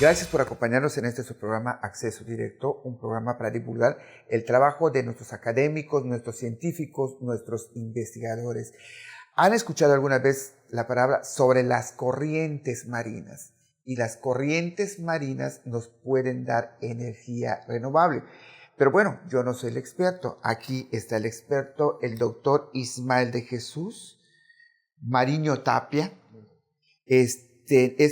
Gracias por acompañarnos en este su programa Acceso Directo, un programa para divulgar el trabajo de nuestros académicos, nuestros científicos, nuestros investigadores. ¿Han escuchado alguna vez la palabra sobre las corrientes marinas? Y las corrientes marinas nos pueden dar energía renovable. Pero bueno, yo no soy el experto. Aquí está el experto, el doctor Ismael de Jesús Mariño Tapia. Es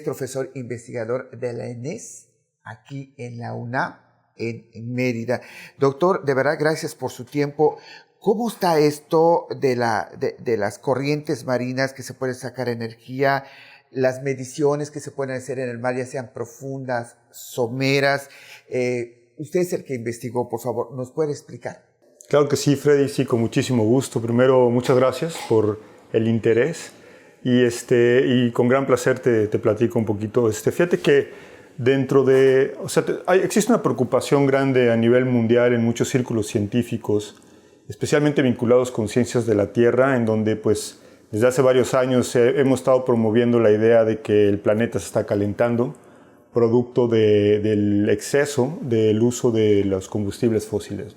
profesor investigador de la ENES, aquí en la UNAM, en Mérida. Doctor, de verdad, gracias por su tiempo. ¿Cómo está esto de las corrientes marinas que se puede sacar energía, las mediciones que se pueden hacer en el mar, ya sean profundas, someras? Usted es el que investigó, por favor, ¿nos puede explicar? Claro que sí, Freddy, sí, con muchísimo gusto. Primero, muchas gracias por el interés. Y con gran placer te platico un poquito. Fíjate que existe una preocupación grande a nivel mundial en muchos círculos científicos, especialmente vinculados con ciencias de la Tierra, en donde pues desde hace varios años hemos estado promoviendo la idea de que el planeta se está calentando, producto del exceso del uso de los combustibles fósiles,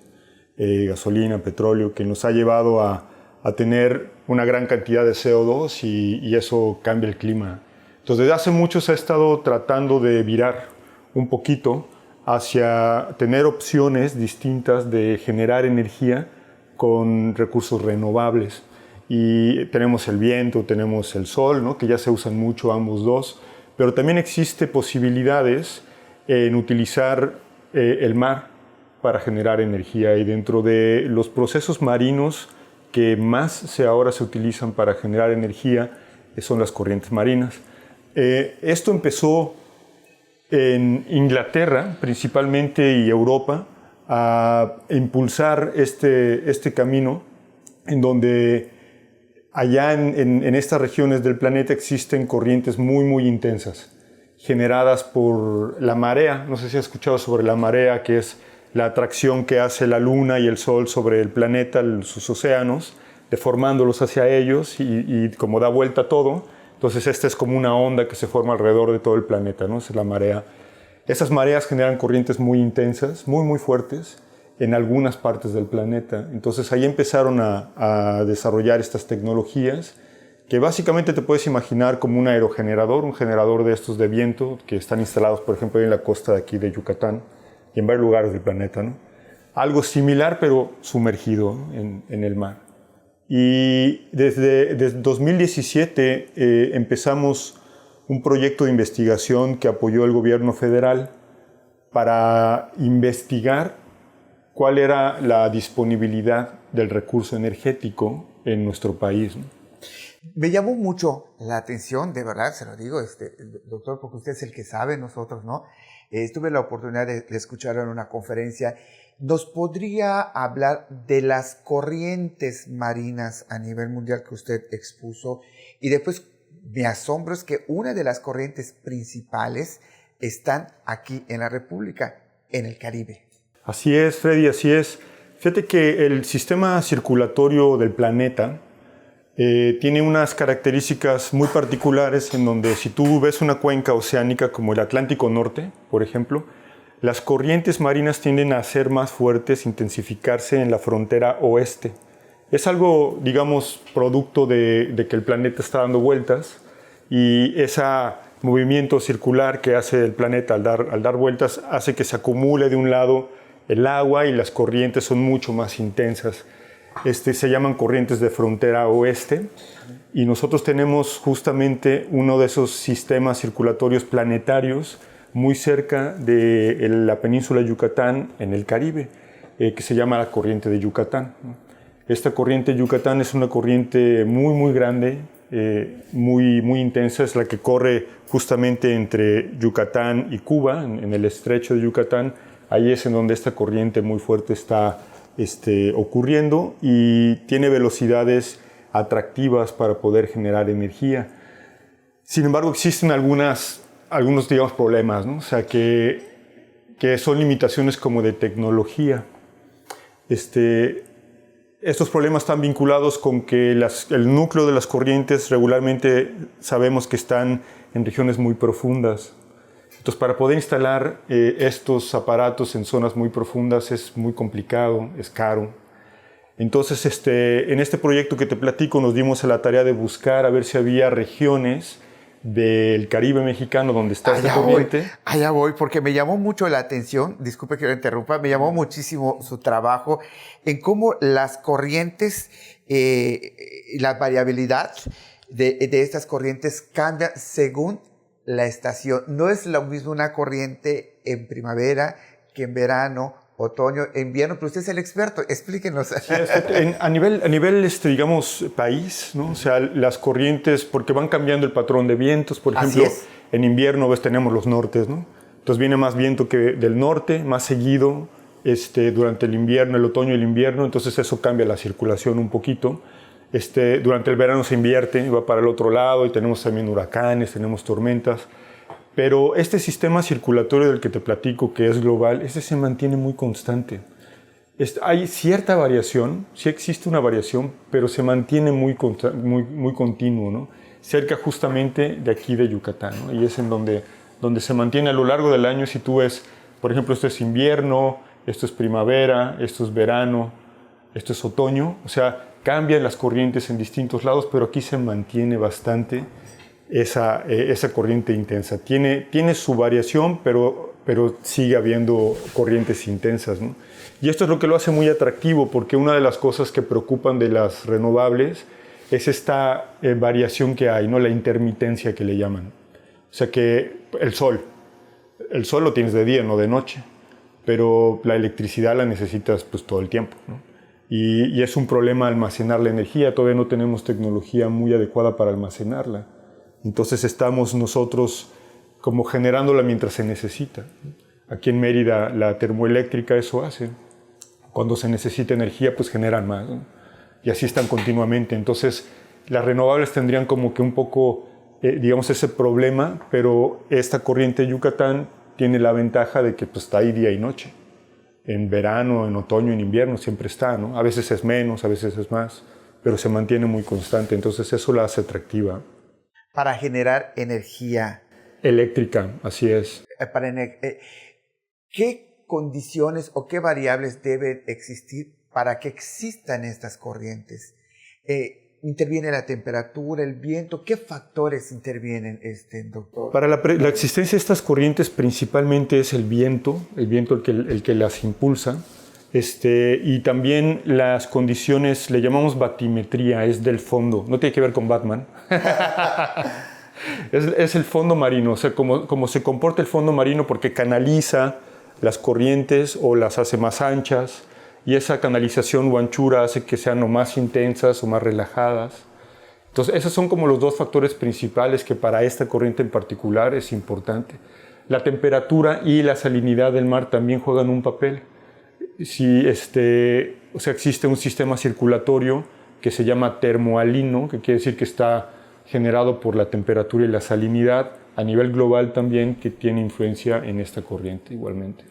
gasolina, petróleo, que nos ha llevado a tener una gran cantidad de CO2 y eso cambia el clima. Entonces, desde hace mucho se ha estado tratando de virar un poquito hacia tener opciones distintas de generar energía con recursos renovables. Y tenemos el viento, tenemos el sol, ¿no?, que ya se usan mucho ambos dos, pero también existe posibilidades en utilizar el mar para generar energía, y dentro de los procesos marinos que más ahora se utilizan para generar energía son las corrientes marinas. Esto empezó en Inglaterra principalmente y Europa a impulsar este camino, en donde allá en estas regiones del planeta existen corrientes muy, muy intensas, generadas por la marea. No sé si has escuchado sobre la marea, que es la atracción que hace la Luna y el Sol sobre el planeta, sus océanos, deformándolos hacia ellos y como da vuelta todo. Entonces esta es como una onda que se forma alrededor de todo el planeta, ¿no? Esa es la marea. Esas mareas generan corrientes muy intensas, muy, muy fuertes, en algunas partes del planeta. Entonces ahí empezaron a desarrollar estas tecnologías, que básicamente te puedes imaginar como un aerogenerador, un generador de estos de viento, que están instalados, por ejemplo, en la costa de aquí de Yucatán, y en varios lugares del planeta, ¿no? Algo similar, pero sumergido en el mar. Y desde 2017 empezamos un proyecto de investigación que apoyó el gobierno federal para investigar cuál era la disponibilidad del recurso energético en nuestro país, ¿no? Me llamó mucho la atención, de verdad, se lo digo, doctor, porque usted es el que sabe, nosotros no. Tuve la oportunidad de escucharlo en una conferencia. ¿Nos podría hablar de las corrientes marinas a nivel mundial que usted expuso? Y después, me asombro es que una de las corrientes principales están aquí en la República, en el Caribe. Así es, Freddy, así es. Fíjate que el sistema circulatorio del planeta tiene unas características muy particulares, en donde si tú ves una cuenca oceánica como el Atlántico Norte, por ejemplo, las corrientes marinas tienden a ser más fuertes, intensificarse en la frontera oeste. Es algo, digamos, producto de que el planeta está dando vueltas, y ese movimiento circular que hace el planeta al dar vueltas hace que se acumule de un lado el agua, y las corrientes son mucho más intensas. Se llaman corrientes de frontera oeste, y nosotros tenemos justamente uno de esos sistemas circulatorios planetarios muy cerca de la península de Yucatán, en el Caribe, que se llama la corriente de Yucatán. Esta corriente de Yucatán es una corriente muy, muy grande, muy, muy intensa. Es la que corre justamente entre Yucatán y Cuba, en el estrecho de Yucatán. Ahí es en donde esta corriente muy fuerte está ocurriendo, y tiene velocidades atractivas para poder generar energía. Sin embargo, existen algunos, digamos, problemas, ¿no? O sea, que son limitaciones como de tecnología. Estos problemas están vinculados con que el núcleo de las corrientes regularmente sabemos que están en regiones muy profundas, Entonces, para poder instalar estos aparatos en zonas muy profundas es muy complicado, es caro. Entonces, en este proyecto que te platico, nos dimos a la tarea de buscar a ver si había regiones del Caribe mexicano donde está esta corriente. Allá voy, porque me llamó mucho la atención, disculpe que lo interrumpa, me llamó muchísimo su trabajo en cómo las corrientes y la variabilidad de estas corrientes cambia según la estación. No es lo mismo una corriente en primavera que en verano, otoño, invierno, pero usted es el experto, explíquenos. Sí, a nivel digamos, país, ¿no? O sea, las corrientes, porque van cambiando el patrón de vientos, por ejemplo, en invierno tenemos los nortes, ¿no? Entonces viene más viento que del norte, más seguido durante el invierno, el otoño y el invierno, entonces eso cambia la circulación un poquito. Durante el verano se invierte, va para el otro lado y tenemos también huracanes, tenemos tormentas. Pero este sistema circulatorio del que te platico, que es global, ese se mantiene muy constante. Hay cierta variación, sí existe una variación, pero se mantiene muy continuo, ¿no? Cerca justamente de aquí de Yucatán, ¿no? Y es en donde se mantiene a lo largo del año. Si tú ves, por ejemplo, esto es invierno, esto es primavera, esto es verano, esto es otoño, o sea, cambian las corrientes en distintos lados, pero aquí se mantiene bastante esa corriente intensa. Tiene su variación, pero sigue habiendo corrientes intensas, ¿no? Y esto es lo que lo hace muy atractivo, porque una de las cosas que preocupan de las renovables es esta variación que hay, ¿no? La intermitencia que le llaman. O sea que el sol lo tienes de día, no de noche, pero la electricidad la necesitas pues todo el tiempo, ¿no? Y es un problema almacenar la energía, todavía no tenemos tecnología muy adecuada para almacenarla. Entonces estamos nosotros como generándola mientras se necesita. Aquí en Mérida la termoeléctrica eso hace. Cuando se necesita energía pues generan más, ¿no? Y así están continuamente. Entonces las renovables tendrían como que un poco, digamos, ese problema, pero esta corriente de Yucatán tiene la ventaja de que pues, está ahí día y noche. En verano, en otoño, en invierno siempre está, ¿no? A veces es menos, a veces es más, pero se mantiene muy constante. Entonces eso la hace atractiva. Para generar energía eléctrica, así es. ¿Qué condiciones o qué variables deben existir para que existan estas corrientes? ¿Interviene la temperatura, el viento? ¿Qué factores intervienen, doctor? Para la existencia de estas corrientes principalmente es el viento el que las impulsa. Y también las condiciones, le llamamos batimetría, es del fondo, no tiene que ver con Batman. es el fondo marino, o sea, como se comporta el fondo marino, porque canaliza las corrientes o las hace más anchas, y esa canalización o anchura hace que sean o más intensas o más relajadas. Entonces, esos son como los dos factores principales que para esta corriente en particular es importante. La temperatura y la salinidad del mar también juegan un papel. Si o sea, existe un sistema circulatorio que se llama termoalino, que quiere decir que está generado por la temperatura y la salinidad a nivel global también, que tiene influencia en esta corriente igualmente.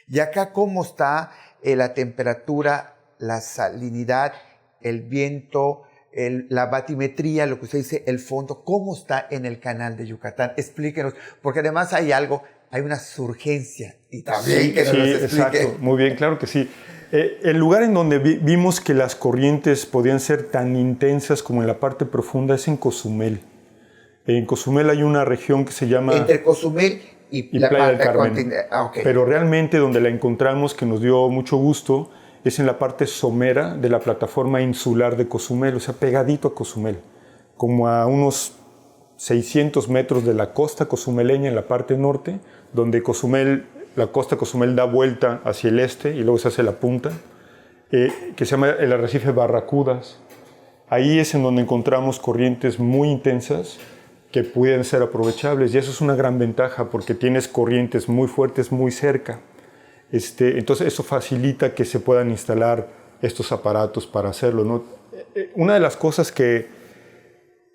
¿Y acá cómo está la temperatura, la salinidad, el viento, la batimetría, lo que usted dice, el fondo? ¿Cómo está en el canal de Yucatán? Explíquenos, porque además hay una surgencia y también que nos explique. Exacto, muy bien, claro que sí. El lugar en donde vimos que las corrientes podían ser tan intensas como en la parte profunda es en Cozumel. En Cozumel hay una región que se llama... Entre Cozumel y la Playa del Carmen. Okay. Pero realmente donde la encontramos, que nos dio mucho gusto, es en la parte somera de la plataforma insular de Cozumel, o sea, pegadito a Cozumel, como a unos 600 metros de la costa cozumeleña en la parte norte, donde la costa Cozumel da vuelta hacia el este y luego se hace la punta, que se llama el arrecife Barracudas. Ahí es en donde encontramos corrientes muy intensas que pueden ser aprovechables, y eso es una gran ventaja porque tienes corrientes muy fuertes muy cerca. Entonces eso facilita que se puedan instalar estos aparatos para hacerlo, ¿no? Una de las cosas que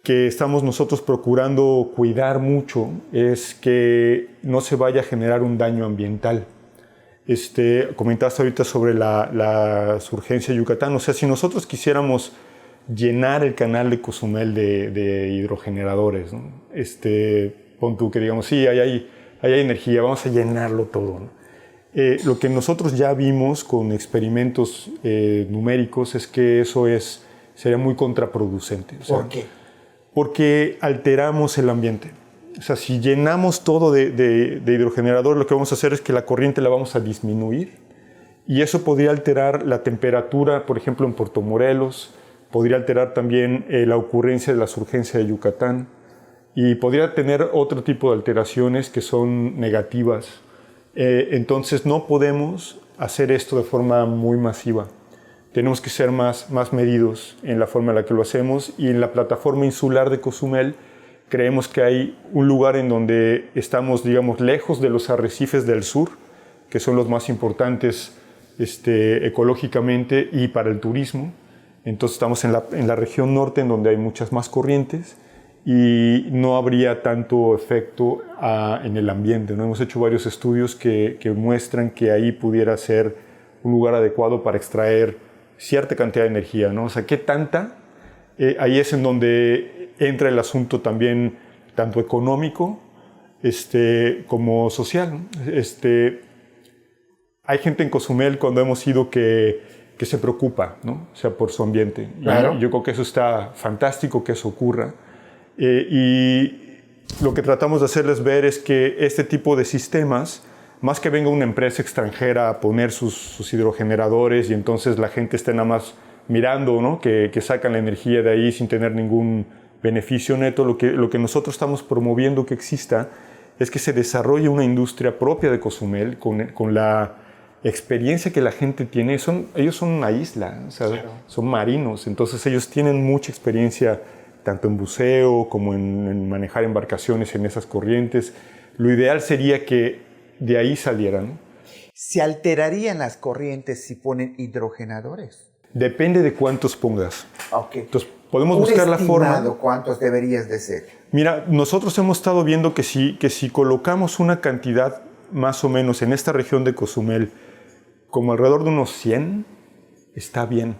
estamos nosotros procurando cuidar mucho es que no se vaya a generar un daño ambiental. Comentaste ahorita sobre la surgencia de Yucatán, o sea, si nosotros quisiéramos llenar el canal de Cozumel de hidrogeneradores, ¿no? Pon tú que digamos, sí, hay ahí hay energía, vamos a llenarlo todo, ¿no? Lo que nosotros ya vimos con experimentos numéricos es que eso sería muy contraproducente. O sea, ¿Por qué? Porque alteramos el ambiente. O sea, si llenamos todo de hidrogenerador, lo que vamos a hacer es que la corriente la vamos a disminuir y eso podría alterar la temperatura, por ejemplo, en Puerto Morelos, podría alterar también la ocurrencia de la surgencia de Yucatán y podría tener otro tipo de alteraciones que son negativas. Entonces no podemos hacer esto de forma muy masiva. Tenemos que ser más medidos en la forma en la que lo hacemos y en la plataforma insular de Cozumel creemos que hay un lugar en donde estamos, digamos, lejos de los arrecifes del sur, que son los más importantes ecológicamente y para el turismo. Entonces estamos en la región norte en donde hay muchas más corrientes y no habría tanto efecto en el ambiente, ¿no? Hemos hecho varios estudios que muestran que ahí pudiera ser un lugar adecuado para extraer cierta cantidad de energía, ¿no? O sea, ¿qué tanta? Ahí es en donde entra el asunto también, tanto económico como social, ¿no? Hay gente en Cozumel cuando hemos ido que se preocupa, ¿no? O sea, por su ambiente. Claro. Y yo creo que eso está fantástico que eso ocurra. Y lo que tratamos de hacerles ver es que este tipo de sistemas, más que venga una empresa extranjera a poner sus hidrogeneradores y entonces la gente esté nada más mirando, ¿no? que sacan la energía de ahí sin tener ningún beneficio neto, lo que nosotros estamos promoviendo que exista es que se desarrolle una industria propia de Cozumel con la experiencia que la gente tiene. Ellos son una isla, o sea, claro, son marinos, entonces ellos tienen mucha experiencia tanto en buceo como en manejar embarcaciones en esas corrientes. Lo ideal sería que de ahí salieran. ¿Se alterarían las corrientes si ponen hidrogenadores? Depende de cuántos pongas. Okay. Entonces, podemos buscar la forma. ¿Cuántos deberías de ser? Mira, nosotros hemos estado viendo que si colocamos una cantidad más o menos en esta región de Cozumel, como alrededor de unos 100, está bien.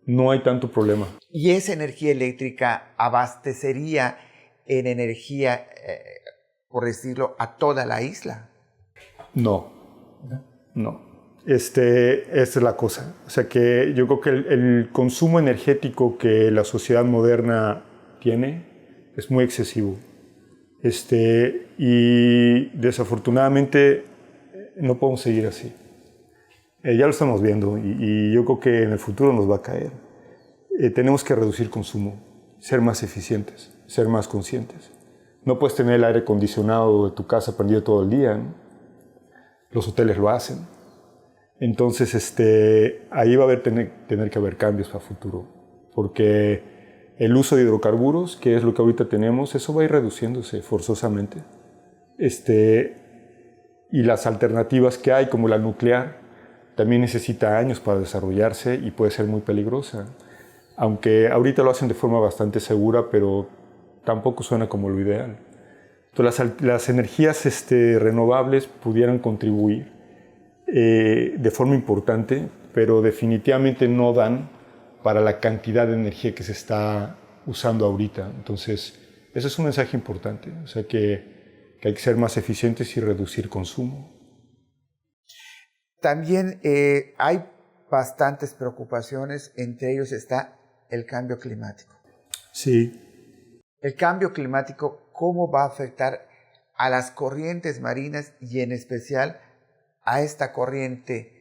No hay tanto problema. ¿Y esa energía eléctrica abastecería en energía, por decirlo, a toda la isla? No. Esta es la cosa. O sea que yo creo que el consumo energético que la sociedad moderna tiene es muy excesivo. Y desafortunadamente no podemos seguir así. Ya lo estamos viendo y yo creo que en el futuro nos va a caer. Tenemos que reducir consumo, ser más eficientes, ser más conscientes. No puedes tener el aire acondicionado de tu casa prendido todo el día, ¿no? Los hoteles lo hacen. Entonces, ahí va a tener que haber cambios para futuro, porque el uso de hidrocarburos, que es lo que ahorita tenemos, eso va a ir reduciéndose forzosamente. Y las alternativas que hay, como la nuclear, también necesita años para desarrollarse y puede ser muy peligrosa. Aunque ahorita lo hacen de forma bastante segura, pero tampoco suena como lo ideal. Entonces, las energías renovables pudieran contribuir de forma importante, pero definitivamente no dan para la cantidad de energía que se está usando ahorita. Entonces, ese es un mensaje importante, o sea que hay que ser más eficientes y reducir consumo. También hay bastantes preocupaciones, entre ellos está el cambio climático. Sí. El cambio climático, ¿cómo va a afectar a las corrientes marinas y en especial a esta corriente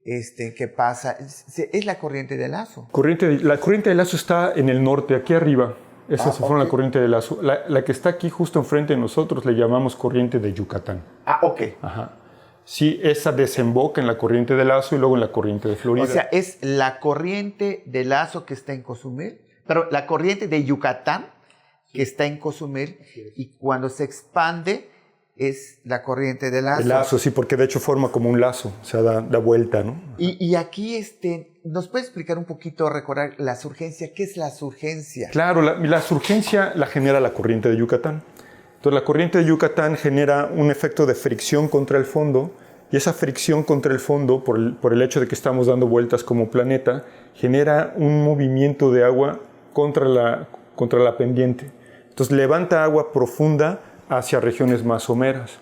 que pasa? Es la corriente de lazo. La corriente de lazo está en el norte, aquí arriba. Esa se forma la corriente de lazo. La que está aquí justo enfrente de nosotros le llamamos corriente de Yucatán. Ok. Ajá. Sí, esa desemboca en la corriente de lazo y luego en la corriente de Florida. O sea, es la corriente de lazo que está en Cozumel, pero la corriente de Yucatán que está en Cozumel y cuando se expande es la corriente de lazo. El lazo, sí, porque de hecho forma como un lazo, o sea, da vuelta, ¿no? Y aquí, ¿nos puede explicar un poquito, recordar la surgencia? ¿Qué es la surgencia? Claro, la surgencia la genera la corriente de Yucatán. Entonces, la corriente de Yucatán genera un efecto de fricción contra el fondo y esa fricción contra el fondo, por el hecho de que estamos dando vueltas como planeta, genera un movimiento de agua contra la pendiente. Entonces, levanta agua profunda hacia regiones más someras.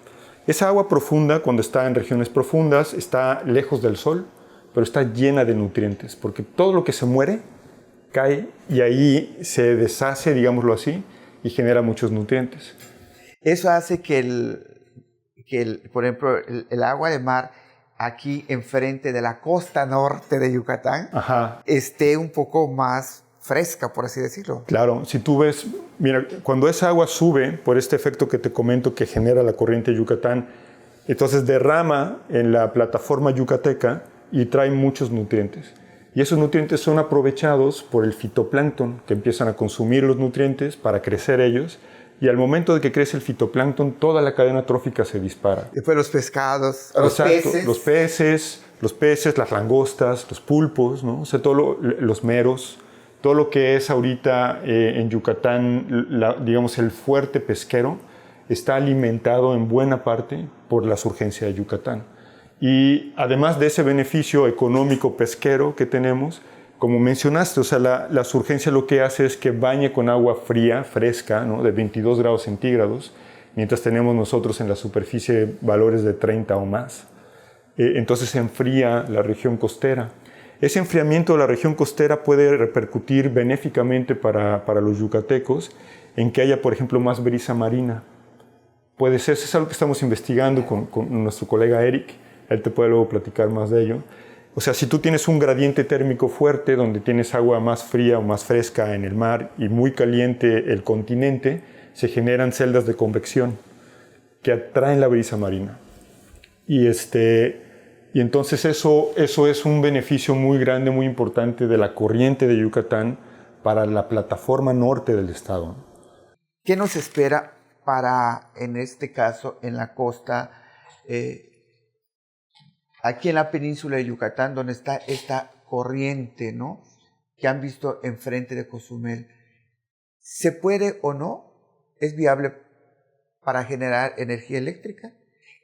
Esa agua profunda, cuando está en regiones profundas, está lejos del sol, pero está llena de nutrientes, porque todo lo que se muere cae y ahí se deshace, digámoslo así, y genera muchos nutrientes. Eso hace que por ejemplo, el agua de mar aquí enfrente de la costa norte de Yucatán esté un poco más fresca, por así decirlo. Claro, si tú ves, mira, cuando esa agua sube, por este efecto que te comento que genera la corriente de Yucatán, entonces derrama en la plataforma yucateca y trae muchos nutrientes. Y esos nutrientes son aprovechados por el fitoplancton, que empiezan a consumir los nutrientes para crecer ellos. Y al momento de que crece el fitoplancton, toda la cadena trófica se dispara. Después los pescados, los peces, las langostas, los pulpos, ¿no? O sea, los meros, todo lo que es ahorita en Yucatán, digamos, el fuerte pesquero, está alimentado en buena parte por la surgencia de Yucatán. Y además de ese beneficio económico pesquero que tenemos, como mencionaste, o sea, la surgencia lo que hace es que bañe con agua fría, fresca, ¿no? De 22 grados centígrados, mientras tenemos nosotros en la superficie valores de 30 o más. Entonces se enfría la región costera. Ese enfriamiento de la región costera puede repercutir benéficamente para los yucatecos en que haya, por ejemplo, más brisa marina. Puede ser, eso es algo que estamos investigando con nuestro colega Eric, él te puede luego platicar más de ello. O sea, si tú tienes un gradiente térmico fuerte donde tienes agua más fría o más fresca en el mar y muy caliente el continente, se generan celdas de convección que atraen la brisa marina. Y entonces eso es un beneficio muy grande, muy importante de la corriente de Yucatán para la plataforma norte del estado. ¿Qué nos espera para, en este caso, en la costa, aquí en la península de Yucatán, donde está esta corriente, ¿no?, que han visto enfrente de Cozumel? ¿Se puede o no? ¿Es viable para generar energía eléctrica?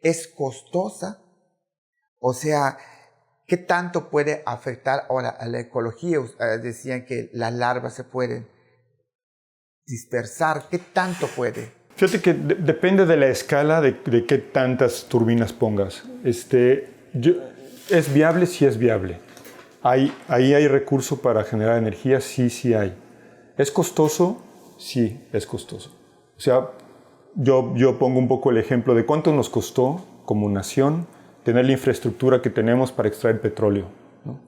¿Es costosa? O sea, ¿qué tanto puede afectar ahora a la ecología? Decían que las larvas se pueden dispersar. ¿Qué tanto puede? Fíjate que depende de la escala de qué tantas turbinas pongas. ¿Es viable? Sí es viable. Ahí hay recurso para generar energía, sí hay. ¿Es costoso? Sí, es costoso. O sea, yo pongo un poco el ejemplo de cuánto nos costó como nación tener la infraestructura que tenemos para extraer petróleo, ¿no?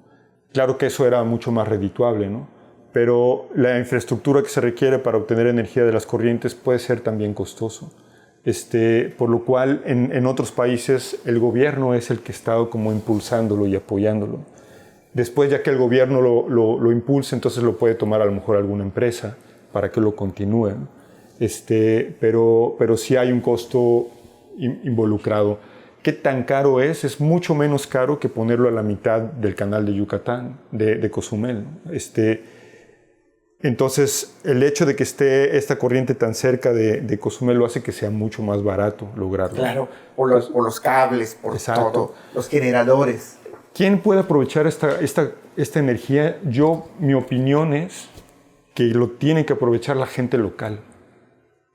Claro que eso era mucho más redituable, ¿no? Pero la infraestructura que se requiere para obtener energía de las corrientes puede ser también costoso. Por lo cual en otros países el gobierno es el que ha estado como impulsándolo y apoyándolo. Después, ya que el gobierno lo impulsa, entonces lo puede tomar a lo mejor alguna empresa para que lo continúe, ¿no? Pero sí hay un costo involucrado. ¿Qué tan caro es? Es mucho menos caro que ponerlo a la mitad del canal de Yucatán, de Cozumel, ¿no? Entonces, el hecho de que esté esta corriente tan cerca de Cozumel lo hace que sea mucho más barato lograrlo. Claro, por los cables, por todo, los generadores. ¿Quién puede aprovechar esta energía? Mi opinión es que lo tiene que aprovechar la gente local.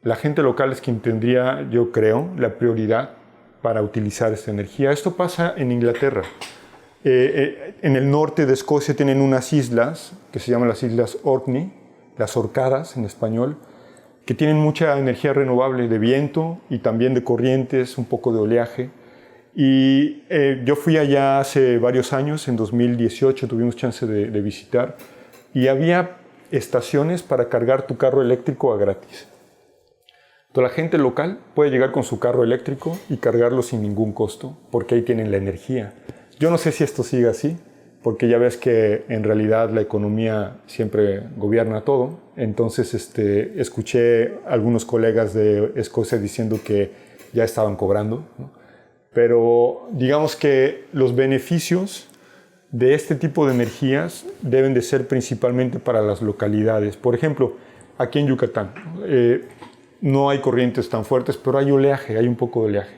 La gente local es quien tendría, yo creo, la prioridad para utilizar esta energía. Esto pasa en Inglaterra. En el norte de Escocia tienen unas islas que se llaman las Islas Orkney, las Orcadas en español, que tienen mucha energía renovable de viento y también de corrientes, un poco de oleaje. Y yo fui allá hace varios años, en 2018 tuvimos chance de visitar, y había estaciones para cargar tu carro eléctrico a gratis. Entonces la gente local puede llegar con su carro eléctrico y cargarlo sin ningún costo, porque ahí tienen la energía. Yo no sé si esto sigue así, porque ya ves que en realidad la economía siempre gobierna todo. Entonces escuché a algunos colegas de Escocia diciendo que ya estaban cobrando, ¿no? Pero digamos que los beneficios de este tipo de energías deben de ser principalmente para las localidades. Por ejemplo, aquí en Yucatán no hay corrientes tan fuertes, pero hay oleaje, hay un poco de oleaje.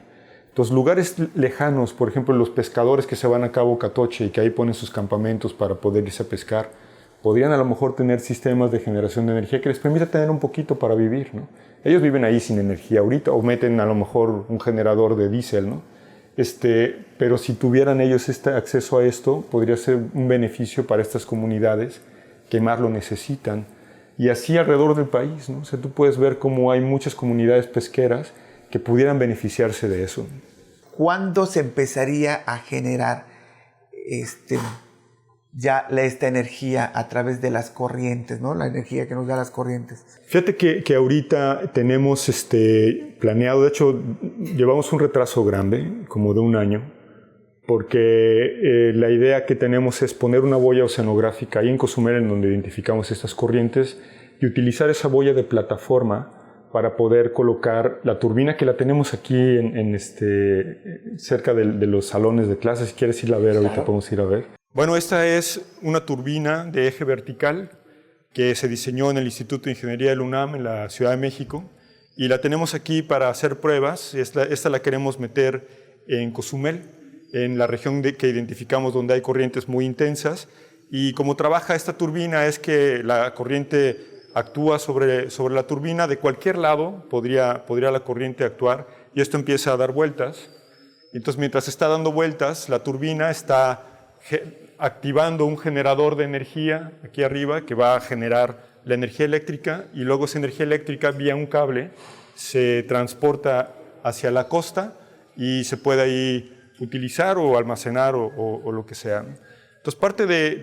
Entonces, lugares lejanos, por ejemplo, los pescadores que se van a Cabo Catoche y que ahí ponen sus campamentos para poder irse a pescar, podrían a lo mejor tener sistemas de generación de energía que les permita tener un poquito para vivir, ¿no? Ellos viven ahí sin energía ahorita, o meten a lo mejor un generador de diésel, ¿no? Pero si tuvieran ellos acceso a esto, podría ser un beneficio para estas comunidades que más lo necesitan. Y así alrededor del país, ¿no? O sea, tú puedes ver cómo hay muchas comunidades pesqueras que pudieran beneficiarse de eso. ¿Cuándo se empezaría a generar esta energía a través de las corrientes, ¿no? La energía que nos da las corrientes. Fíjate que ahorita tenemos planeado, de hecho, llevamos un retraso grande, como de un año, porque la idea que tenemos es poner una boya oceanográfica ahí en Cozumel, en donde identificamos estas corrientes, y utilizar esa boya de plataforma para poder colocar la turbina, que la tenemos aquí cerca de los salones de clases. Si quieres ir a ver, ahorita podemos ir a ver. Bueno, esta es una turbina de eje vertical que se diseñó en el Instituto de Ingeniería del UNAM en la Ciudad de México, y la tenemos aquí para hacer pruebas. Esta la queremos meter en Cozumel, en la región que identificamos donde hay corrientes muy intensas, y como trabaja esta turbina es que la corriente actúa sobre la turbina. De cualquier lado podría la corriente actuar, y esto empieza a dar vueltas. Entonces, mientras está dando vueltas, la turbina está activando un generador de energía aquí arriba que va a generar la energía eléctrica, y luego esa energía eléctrica vía un cable se transporta hacia la costa y se puede ahí utilizar o almacenar o lo que sea. Entonces,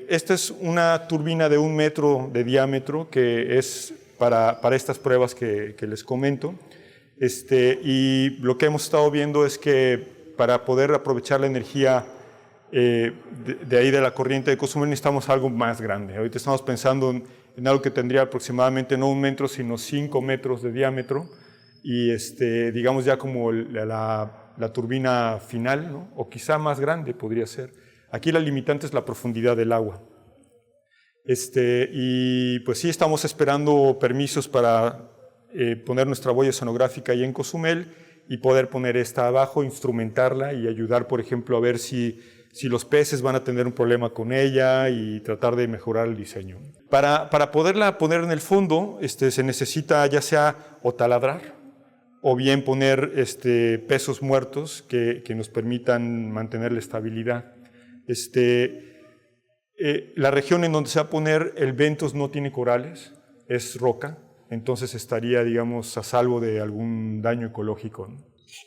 esta es una turbina de 1 metro de diámetro que es para estas pruebas que les comento. Y lo que hemos estado viendo es que para poder aprovechar la energía de ahí de la corriente de Cozumel necesitamos algo más grande. Ahorita estamos pensando en algo que tendría aproximadamente no 1 metro, sino 5 metros de diámetro, y digamos ya como la turbina final, ¿no? O quizá más grande podría ser. Aquí la limitante es la profundidad del agua. Y pues sí, estamos esperando permisos para poner nuestra boya oceanográfica ahí en Cozumel y poder poner esta abajo, instrumentarla y ayudar, por ejemplo, a ver si los peces van a tener un problema con ella y tratar de mejorar el diseño. Para poderla poner en el fondo, se necesita ya sea o taladrar o bien poner pesos muertos que nos permitan mantener la estabilidad. La región en donde se va a poner el Ventos no tiene corales, es roca, entonces estaría, digamos, a salvo de algún daño ecológico, ¿no?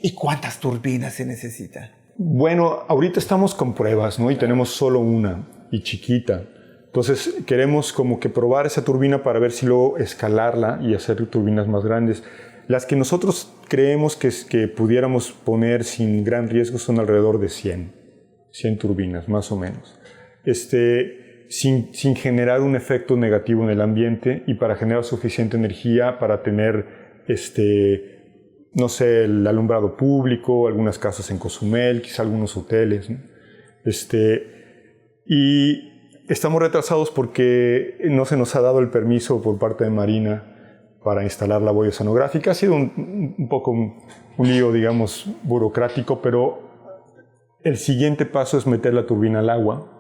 ¿Y cuántas turbinas se necesita? Bueno, ahorita estamos con pruebas, ¿no? Y tenemos solo una, y chiquita. Entonces queremos como que probar esa turbina para ver si luego escalarla y hacer turbinas más grandes. Las que nosotros creemos que pudiéramos poner sin gran riesgo son alrededor de 100 turbinas, más o menos. Sin generar un efecto negativo en el ambiente y para generar suficiente energía para tener, no sé, el alumbrado público, algunas casas en Cozumel, quizá algunos hoteles, ¿no? Y estamos retrasados porque no se nos ha dado el permiso por parte de Marina para instalar la boya oceanográfica. Ha sido un poco un lío, digamos, burocrático, pero el siguiente paso es meter la turbina al agua.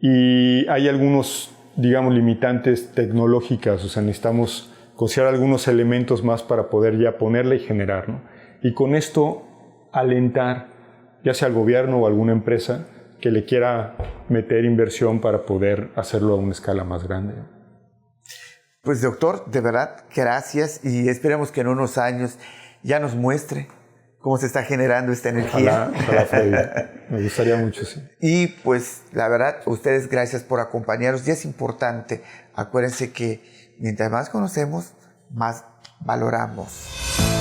Y hay algunos, digamos, limitantes tecnológicas, o sea, necesitamos considerar algunos elementos más para poder ya ponerla y generar, ¿no? Y con esto alentar, ya sea al gobierno o alguna empresa que le quiera meter inversión para poder hacerlo a una escala más grande. Pues doctor, de verdad, gracias, y esperemos que en unos años ya nos muestre cómo se está generando esta energía. Ojalá, Freddy. Me gustaría mucho, sí. Y pues la verdad, ustedes gracias por acompañarnos, y es importante, acuérdense que mientras más conocemos, más valoramos.